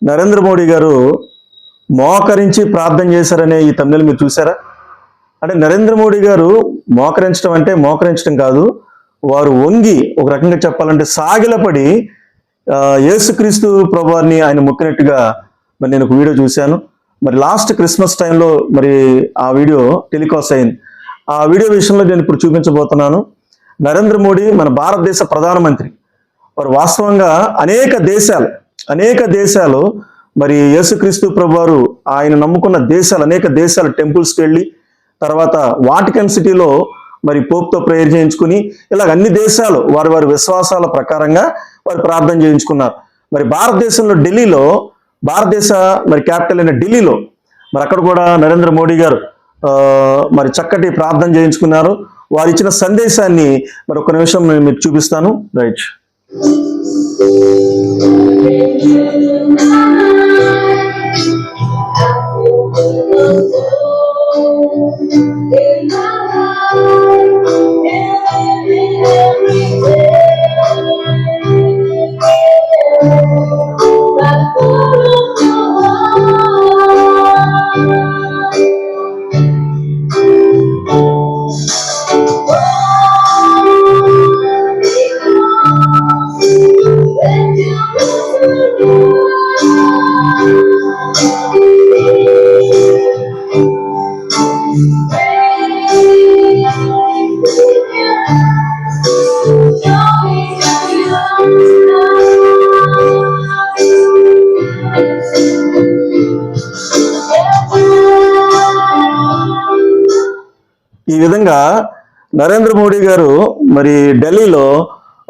నరేంద్ర మోడీ గారు మోకరించి ప్రార్థన చేశారనే ఈ తమిళ మీరు చూసారా? అంటే నరేంద్ర మోడీ గారు మోకరించడం అంటే మోకరించడం కాదు, వారు వంగి ఒక రకంగా చెప్పాలంటే సాగిలపడి యేసుక్రీస్తు ప్రభువారిని ఆయన మొక్కినట్టుగా మరి నేను ఒక వీడియో చూశాను. మరి లాస్ట్ క్రిస్మస్ టైంలో మరి ఆ వీడియో టెలికాస్ట్ అయింది. ఆ వీడియో విషయంలో నేను ఇప్పుడు చూపించబోతున్నాను. నరేంద్ర మోడీ మన భారతదేశ ప్రధానమంత్రి. వారు వాస్తవంగా అనేక దేశాలు మరి యేసుక్రీస్తు ప్రభువారు ఆయన నమ్ముకున్న దేశాలు, అనేక దేశాలు టెంపుల్స్కి వెళ్ళి తర్వాత వాటికన్ సిటీలో మరి పోప్తో ప్రేయర్ చేయించుకుని ఇలాగ అన్ని దేశాలు వారి వారి విశ్వాసాల ప్రకారంగా వారు ప్రార్థన చేయించుకున్నారు. మరి భారతదేశంలో ఢిల్లీలో, భారతదేశ మరి క్యాపిటల్ అయిన ఢిల్లీలో మరి అక్కడ కూడా నరేంద్ర మోడీ గారు మరి చక్కటి ప్రార్థన చేయించుకున్నారు. వారు ఇచ్చిన సందేశాన్ని మరి ఒక నిమిషం నేను మీకు చూపిస్తాను. రైట్. ఈ విధంగా నరేంద్ర మోడీ గారు మరి ఢిల్లీలో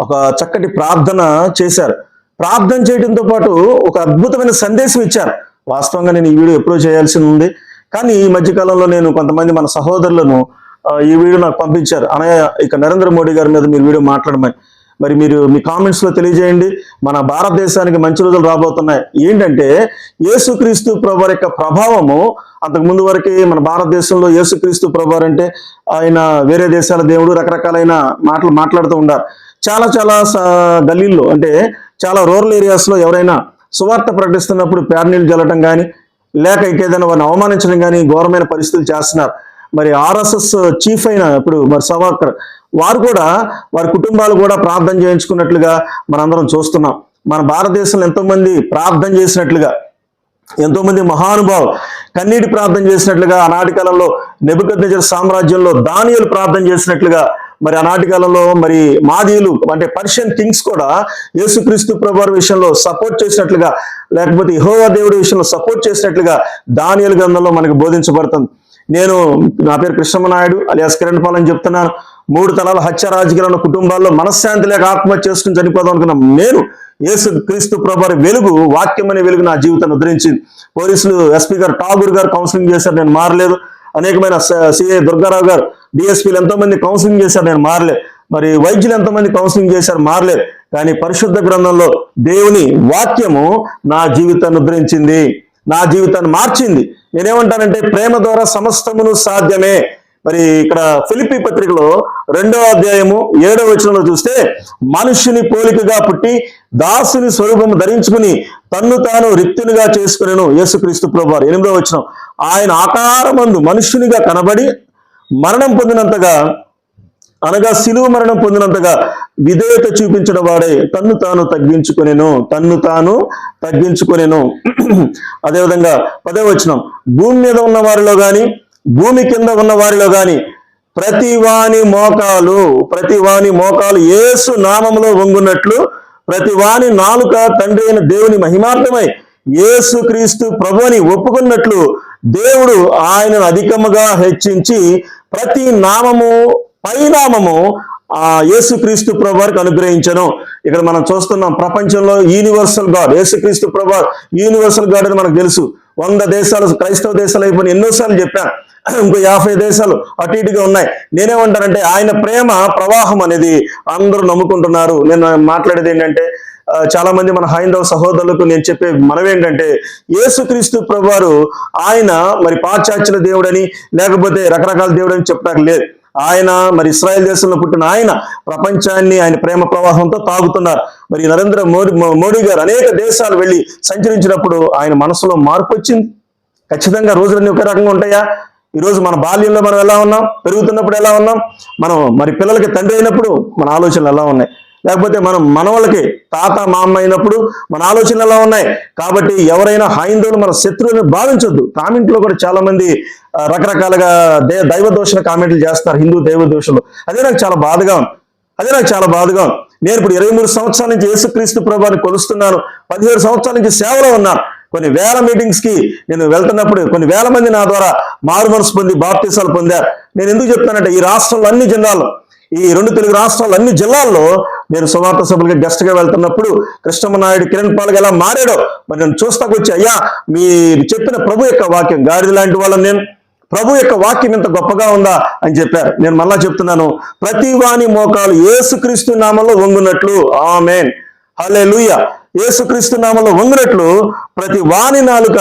ఒక చక్కటి ప్రార్థన చేశారు. ప్రార్థన చేయడంతో పాటు ఒక అద్భుతమైన సందేశం ఇచ్చారు. వాస్తవంగా నేను ఈ వీడియో ఎప్పుడో చేయాల్సి ఉంది, కానీ ఈ మధ్యకాలంలో నేను కొంతమంది మన సహోదరులను ఈ వీడియో నాకు పంపించారు. అనగా ఇక నరేంద్ర మోడీ గారి మీద మీరు వీడియో మాట్లాడమని. మరి మీరు మీ కామెంట్స్లో తెలియజేయండి. మన భారతదేశానికి మంచి రోజులు రాబోతున్నాయి. ఏంటంటే యేసుక్రీస్తు ప్రభువారి యొక్క ప్రభావము అంతకుముందు వరకు మన భారతదేశంలో యేసుక్రీస్తు ప్రభువారు అంటే ఆయన వేరే దేశాల దేవుడు రకరకాలైన మాటలు మాట్లాడుతూ ఉండారు. చాలా గల్లీల్లో అంటే చాలా రూరల్ ఏరియాస్లో ఎవరైనా సువార్త ప్రకటిస్తున్నప్పుడు పేడనీళ్ళు జల్లటం కానీ లేక ఇంకేదైనా వారిని అవమానించడం కానీ ఘోరమైన పరిస్థితులు చేస్తున్నారు. మరి ఆర్ఎస్ఎస్ చీఫ్ అయిన ఇప్పుడు మరి సవార్కర్ వారు కూడా వారి కుటుంబాలు కూడా ప్రార్థన చేయించుకున్నట్లుగా మనందరం చూస్తున్నాం. మన భారతదేశంలో ఎంతోమంది ప్రార్థన చేసినట్లుగా, ఎంతోమంది మహానుభావులు కన్నీటి ప్రార్థన చేసినట్లుగా, ఆనాటి కాలంలో నెబుకద్నెజర్ సామ్రాజ్యంలో దానియేలు ప్రార్థన చేసినట్లుగా, మరి ఆనాటి కాలంలో మరి మాదీయులు అంటే పర్షియన్ కింగ్స్ కూడా యేసుక్రీస్తు ప్రభువారి విషయంలో సపోర్ట్ చేసినట్లుగా, లేకపోతే యెహోవా దేవుడి విషయంలో సపోర్ట్ చేసినట్లుగా దానియేలు గ్రంథంలో మనకు బోధించబడుతుంది. నా పేరు కృష్ణమనాయుడు అలియాస్ కిరణ్ పాల్ అని చెప్తున్నాను. 3 తరాల హత్య రాజకీయాలు ఉన్న కుటుంబాల్లో మనశ్శాంతి లేక ఆత్మహత్య చేసుకుని చనిపోదాం అనుకున్న నేను యేసు క్రీస్తు ప్రభువారి వెలుగు, వాక్యం అనే వెలుగు నా జీవితాన్ని ఉద్ధరించింది. పోలీసులు ఎస్పీ గారు ఠాగూర్ గారు కౌన్సిలింగ్ చేశారు, నేను మారలేదు. అనేకమైన సిఐ దుర్గారావు గారు డిఎస్పీలు ఎంతోమంది కౌన్సిలింగ్ చేశారు, నేను మారలేదు. మరి వైద్యులు ఎంతోమంది కౌన్సిలింగ్ చేశారు, మారలేదు. కానీ పరిశుద్ధ గ్రంథంలో దేవుని వాక్యము నా జీవితాన్ని ఉద్ధరించింది, నా జీవితాన్ని మార్చింది. నేనేమంటానంటే ప్రేమ ద్వారా సమస్తమును సాధ్యమే. మరి ఇక్కడ ఫిలిప్పీ పత్రికలో 2వ అధ్యాయము 7వ వచనంలో చూస్తే, మనుష్యుని పోలికగా పుట్టి దాసుని స్వరూపము ధరించుకుని తన్ను తాను రిక్తునిగా చేసుకునేను యేసుక్రీస్తు ప్రభువారు. 8వ వచనం, ఆయన ఆకారమందు మనుష్యునిగా కనబడి మరణం పొందినంతగా, అనగా శిలువ మరణం పొందినంతగా విధేయత చూపించిన వాడే తన్ను తాను తగ్గించుకొనెను. అదేవిధంగా 10వ వచనం, భూమి మీద ఉన్న వారిలో గాని భూమి కింద ఉన్న వారిలో గాని ప్రతివాని మోకాలు యేసు నామములో వంగునట్లు ప్రతివాని నాలుక తండ్రి అయిన దేవుని మహిమార్థమై యేసు క్రీస్తు ప్రభువుని ఒప్పుకున్నట్లు దేవుడు ఆయనను అధికముగా హెచ్చించి ప్రతి నామము పైనామము యేసుక్రీస్తు ప్రభువారికి అనుగ్రహించను. ఇక్కడ మనం చూస్తున్నాం ప్రపంచంలో యూనివర్సల్ గాడ్ యేసుక్రీస్తు ప్రభువారు యూనివర్సల్ గాడ్ అని మనకు తెలుసు. 100 దేశాలు క్రైస్తవ దేశాలు అయిపోయిన ఎన్నోసార్లు చెప్పాను, ఇంకో 50 దేశాలు అటు ఇటుగా ఉన్నాయి. నేనేమంటానంటే ఆయన ప్రేమ ప్రవాహం అనేది అందరూ నమ్ముకుంటున్నారు. నేను మాట్లాడేది ఏంటంటే చాలా మంది మన హైందవ సహోదరులకు నేను చెప్పే మనమేంటంటే యేసుక్రీస్తు ప్రభువారు ఆయన మరి పాశ్చాత్యుల దేవుడని లేకపోతే రకరకాల దేవుడని చెప్పడానికి లేదు. ఆయన మరి ఇశ్రాయేల్ దేశంలో పుట్టిన ఆయన ప్రపంచాన్ని ఆయన ప్రేమ ప్రవాహంతో తాగుతున్నారు. మరి నరేంద్ర మోడీ గారు అనేక దేశాలు వెళ్ళి సంచరించినప్పుడు ఆయన మనసులో మార్పు వచ్చింది. ఖచ్చితంగా రోజులన్నీ ఒకే రకంగా ఉంటాయా? ఈరోజు మన బాల్యంలో మనం ఎలా ఉన్నాం, పెరుగుతున్నప్పుడు ఎలా ఉన్నాం, మనం మరి పిల్లలకి తండ్రి అయినప్పుడు మన ఆలోచనలు ఎలా ఉన్నాయి, లేకపోతే మనం మనవాళ్ళకి తాత మామ అయినప్పుడు మన ఆలోచనలు ఎలా ఉన్నాయి. కాబట్టి ఎవరైనా హైందవులు మన శత్రువుని భావించొద్దు. కామెంట్లో కూడా చాలా మంది రకరకాలుగా దైవ దోషణ కామెంట్లు చేస్తారు, హిందూ దైవ దోషులు. అదే నాకు చాలా బాధగా ఉంది. నేను ఇప్పుడు 23 సంవత్సరాల నుంచి యేసుక్రీస్తు ప్రభువుని కొలుస్తున్నాను. 17 సంవత్సరాల నుంచి సేవలో ఉన్నాను. కొన్ని వేల మీటింగ్స్ కి నేను వెళ్తున్నప్పుడు కొన్ని వేల మంది నా ద్వారా మారు మనసు పొంది బాప్తీసాలు పొందారు. నేను ఎందుకు చెప్తానంటే ఈ రాష్ట్రంలో అన్ని జిల్లాల్లో, ఈ 2 తెలుగు రాష్ట్రాల్లో అన్ని జిల్లాల్లో నేను సువార్త సభలుగా గెస్ట్ గా వెళ్తున్నప్పుడు కృష్ణమనాయుడు, కిరణ్ పాల్గా ఎలా మారాడో మరి నేను చూస్తాకొచ్చి, అయ్యా మీరు చెప్పిన ప్రభు యొక్క వాక్యం గాడిద లాంటి వాళ్ళని, నేను ప్రభు యొక్క వాక్యం ఇంత గొప్పగా ఉందా అని చెప్పారు. నేను మళ్ళా చెప్తున్నాను, ప్రతి వాని మోకాలు యేసుక్రీస్తు నామంలో వంగునట్లు. ఆమేన్, హల్లెలూయా. యేసుక్రీస్తు నామంలో వంగునట్లు ప్రతి వాని నాలుక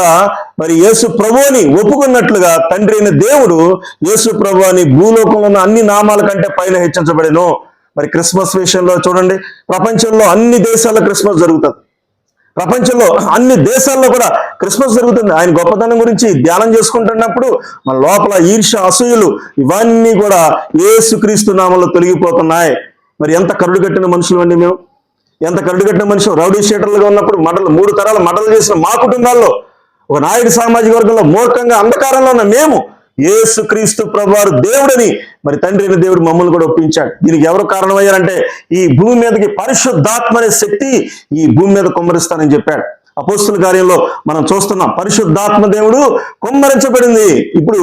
మరి యేసు ప్రభువుని ఒప్పుకున్నట్లుగా తండ్రి అయిన దేవుడు యేసు ప్రభువుని భూలోకంలో ఉన్న అన్ని నామాల కంటే పైన హెచ్చించబడెను. మరి క్రిస్మస్ విషయంలో చూడండి, ప్రపంచంలో అన్ని దేశాల్లో క్రిస్మస్ జరుగుతుంది. ప్రపంచంలో అన్ని దేశాల్లో కూడా క్రిస్మస్ జరుగుతుంది. ఆయన గొప్పతనం గురించి ధ్యానం చేసుకుంటున్నప్పుడు మన లోపల ఈర్ష్య, అసూయలు ఇవన్నీ కూడా యేసుక్రీస్తు నామంలో తొలగిపోతున్నాయి. మరి ఎంత కరుడు కట్టిన మనుషులు అండి మేము, ఎంత కరుడుగట్టిన మనుషులు. రౌడీ షీటర్లుగా ఉన్నప్పుడు 3 తరాలు మర్డర్లు చేసిన మా కుటుంబాల్లో, ఒక నాయుడు సామాజిక వర్గంలో మూర్ఖంగా అంధకారంలో ఉన్న మేము యేసుక్రీస్తు ప్రభువారు దేవుడని మరి తండ్రి అయిన దేవుడు మమ్మల్ని కూడా ఒప్పించాడు. దీనికి ఎవరు కారణమయ్యారంటే ఈ భూమి మీదకి పరిశుద్ధాత్మ అనే శక్తి ఈ భూమి మీద కుమ్మరిస్తానని చెప్పాడు. అపోస్తుల కార్యంలో మనం చూస్తున్నాం, పరిశుద్ధాత్మ దేవుడు కుమ్మరించబడింది. ఇప్పుడు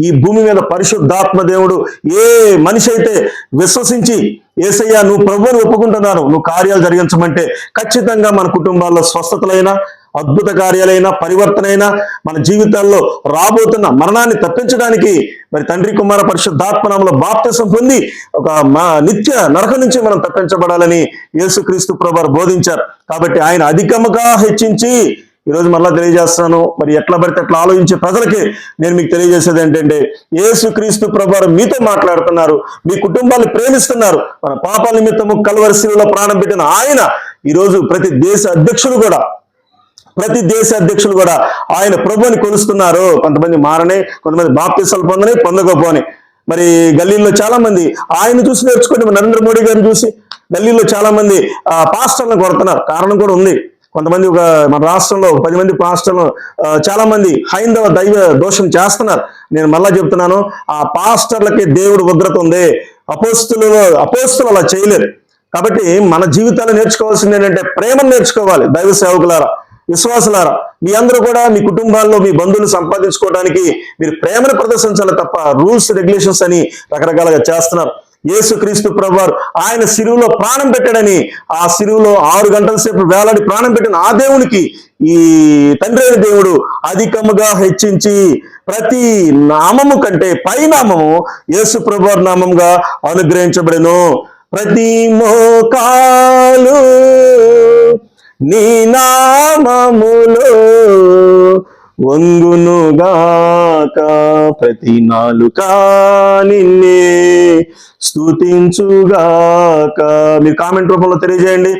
ఈ భూమి మీద పరిశుద్ధాత్మ దేవుడు ఏ మనిషి అయితే విశ్వసించి యేసయ్యా నువ్వు ప్రభువుని ఒప్పుకుంటున్నాను, నువ్వు కార్యాలు జరిగించమంటే ఖచ్చితంగా మన కుటుంబాల్లో స్వస్థతలైనా, అద్భుత కార్యాలైనా, పరివర్తనైనా, మన జీవితాల్లో రాబోతున్న మరణాన్ని తప్పించడానికి మరి తండ్రి కుమార పరిశుద్ధాత్మనామములో బాప్తిసం పొంది ఒక నిత్య నరకం నుంచి మనం తప్పించబడాలని యేసుక్రీస్తు ప్రభువారు బోధించారు. కాబట్టి ఆయన అధికముగా హెచ్చించి, ఈరోజు మళ్ళా తెలియజేస్తున్నాను, మరి ఎట్లా పడితే అట్లా ఆలోచించే ప్రజలకి నేను మీకు తెలియజేసేది ఏంటంటే, యేసుక్రీస్తు ప్రభువారు మీతో మాట్లాడుతున్నారు, మీ కుటుంబాన్ని ప్రేమిస్తున్నారు. మన పాపాల నిమిత్తము కల్వరి శిలువలో ప్రాణం పెట్టిన ఆయన ఈరోజు ప్రతి దేశ అధ్యక్షులు కూడా ఆయన ప్రభువుని కొలుస్తున్నారు. కొంతమంది మారనే, కొంతమంది బాప్తిసాలు పొందకపోని. మరి గల్లీల్లో చాలా మంది ఆయన చూసి నేర్చుకోండి. నరేంద్ర మోడీ గారిని చూసి గల్లీల్లో చాలా మంది పాస్టర్లను కొడుతున్నారు. కారణం కూడా ఉంది. కొంతమంది మన రాష్ట్రంలో 10 మంది పాస్టర్లు చాలా మంది హైందవ దైవ దోషం చేస్తున్నారు. నేను మళ్ళా చెప్తున్నాను, ఆ పాస్టర్లకి దేవుడు ఉగ్రత ఉంది. అపోస్తులు అలా చేయలేరు. కాబట్టి మన జీవితాలు నేర్చుకోవాల్సింది ఏంటంటే ప్రేమను నేర్చుకోవాలి. దైవ సేవకులారా, విశ్వాసులారా, మీ అందరూ కూడా మీ కుటుంబాల్లో మీ బంధువులు సంపాదించుకోవడానికి మీరు ప్రేమను ప్రదర్శించాలి తప్ప రూల్స్, రెగ్యులేషన్స్ అని రకరకాలుగా చేస్తున్నారు. యేసుక్రీస్తు ప్రభువారు ఆయన సిలువలో ప్రాణం పెట్టాడని, ఆ సిలువలో 6 గంటల సేపు వేలాడి ప్రాణం పెట్టిన ఆ దేవునికి ఈ తండ్రి అయిన దేవుడు అధికముగా హెచ్చించి ప్రతి నామము కంటే పై నామము యేసు ప్రభువారి నామముగా అనుగ్రహించబడెను. ప్రతి మోకాలు నీ నామములో వంగునుగాక, ప్రతి నాలుక నిన్నే స్తుతించుగాక. మీరు కామెంట్ రూపంలో తెలియజేయండి.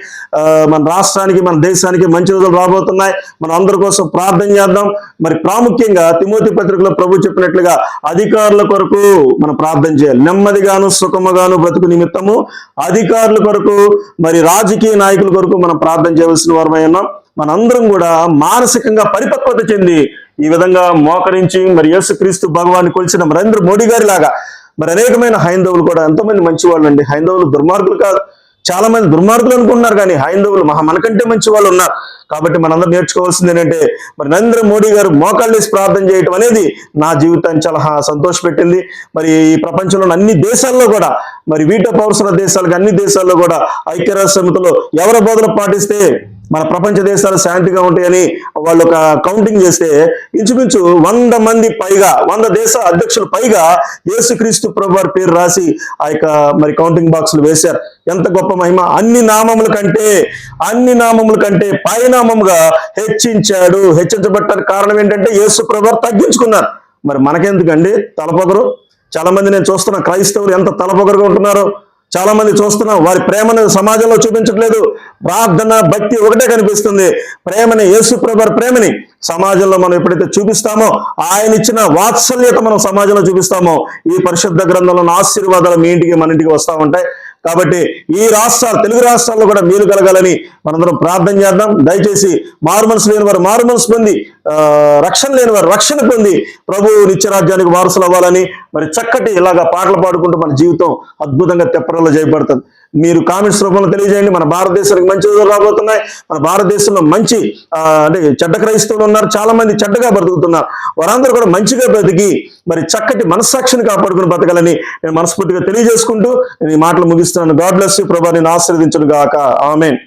మన రాష్ట్రానికి, మన దేశానికి మంచి రోజులు రాబోతున్నాయి. మనం అందరి కోసం ప్రార్థన చేద్దాం. మరి ప్రాముఖ్యంగా తిమోతి పత్రికలో ప్రభు చెప్పినట్లుగా అధికారుల కొరకు మనం ప్రార్థన చేయాలి. నెమ్మదిగాను సుఖముగాను బ్రతుకు నిమిత్తము అధికారుల కొరకు, మరి రాజకీయ నాయకుల కొరకు మనం ప్రార్థన చేయవలసిన వారమై ఉన్నాం. మనందరం కూడా మానసికంగా పరిపక్వత చెంది ఈ విధంగా మోకరించి మరి యేసుక్రీస్తు భగవాన్ని కొలిచిన నరేంద్ర మోడీ గారి లాగా మరి అనేకమైన హైందవులు కూడా ఎంతోమంది మంచి వాళ్ళు అండి. హైందవులు దుర్మార్గులు కాదు. చాలా మంది దుర్మార్గులు అనుకుంటున్నారు, కానీ హైందవులు మనకంటే మంచి వాళ్ళు ఉన్నారు. కాబట్టి మనందరూ నేర్చుకోవాల్సింది ఏంటంటే, మరి నరేంద్ర మోడీ గారు మోకాళ్ళేసి ప్రార్థన చేయటం అనేది నా జీవితాన్ని చాలా సంతోషపెట్టింది. మరి ఈ ప్రపంచంలోని అన్ని దేశాల్లో కూడా, మరి వీటో పౌరుషుల దేశాలకు అన్ని దేశాల్లో కూడా ఐక్యరాజ్య సమితిలో ఎవరి బోధన పాటిస్తే మన ప్రపంచ దేశాలు శాంతిగా ఉంటాయని వాళ్ళు ఒక కౌంటింగ్ చేస్తే ఇంచుమించు 100 మంది పైగా, 100 దేశ అధ్యక్షులు పైగా యేసుక్రీస్తు ప్రభువారి పేరు రాసి ఆ యొక్క మరి కౌంటింగ్ బాక్సులు వేశారు. ఎంత గొప్ప మహిమ! అన్ని నామముల కంటే పై నామముగా హెచ్చించబట్టడానికి కారణం ఏంటంటే యేసు ప్రభువారు తగ్గించుకున్నారు. మరి మనకెందుకండి తలపొగరు? చాలా మంది నేను చూస్తున్నా క్రైస్తవులు ఎంత తలపొగరుగా ఉంటున్నారో చాలా మంది చూస్తున్నాం. వారి ప్రేమను సమాజంలో చూపించట్లేదు. ప్రార్థన భక్తి ఒకటే కనిపిస్తుంది. ప్రేమని, యేసు ప్రభువారి ప్రేమని సమాజంలో మనం ఎప్పుడైతే చూపిస్తామో, ఆయన ఇచ్చిన వాత్సల్యత మనం సమాజంలో చూపిస్తామో, ఈ పరిశుద్ధ గ్రంథంలో ఉన్న ఆశీర్వాదాలు మీ ఇంటికి మన ఇంటికి వస్తూ ఉంటాయి. కాబట్టి ఈ తెలుగు రాష్ట్రాల్లో కూడా మేలు కలగాలని మనందరం ప్రార్థన చేద్దాం. దయచేసి మారుమనసు లేని వారు మారుమనసు పొంది, రక్షణ లేని వారు రక్షణ పొంది ప్రభు నిత్యరాజ్యానికి వారసులు అవ్వాలని మరి చక్కటి ఇలాగా పాటలు పాడుకుంటూ మన జీవితం అద్భుతంగా తెప్పరలో చేయబడుతుంది. మీరు కామెంట్స్ రూపంలో తెలియజేయండి. మన భారతదేశానికి మంచి రోజులు రాబోతున్నాయి. మన భారతదేశంలో మంచి అంటే చెడ్డ క్రైస్తవులు ఉన్నారు, చాలా మంది చెడ్డగా బ్రతుకుతున్నారు. వారందరూ కూడా మంచిగా బ్రతికి మరి చక్కటి మనస్సాక్షిని కాపాడుకుని బ్రతకాలని నేను మనస్ఫూర్తిగా తెలియజేసుకుంటూ నేను ఈ మాటలు ముగిస్తున్నాను. God bless you. ప్రభువా నిన్ను ఆశీర్వదించును గాక. ఆమేన్.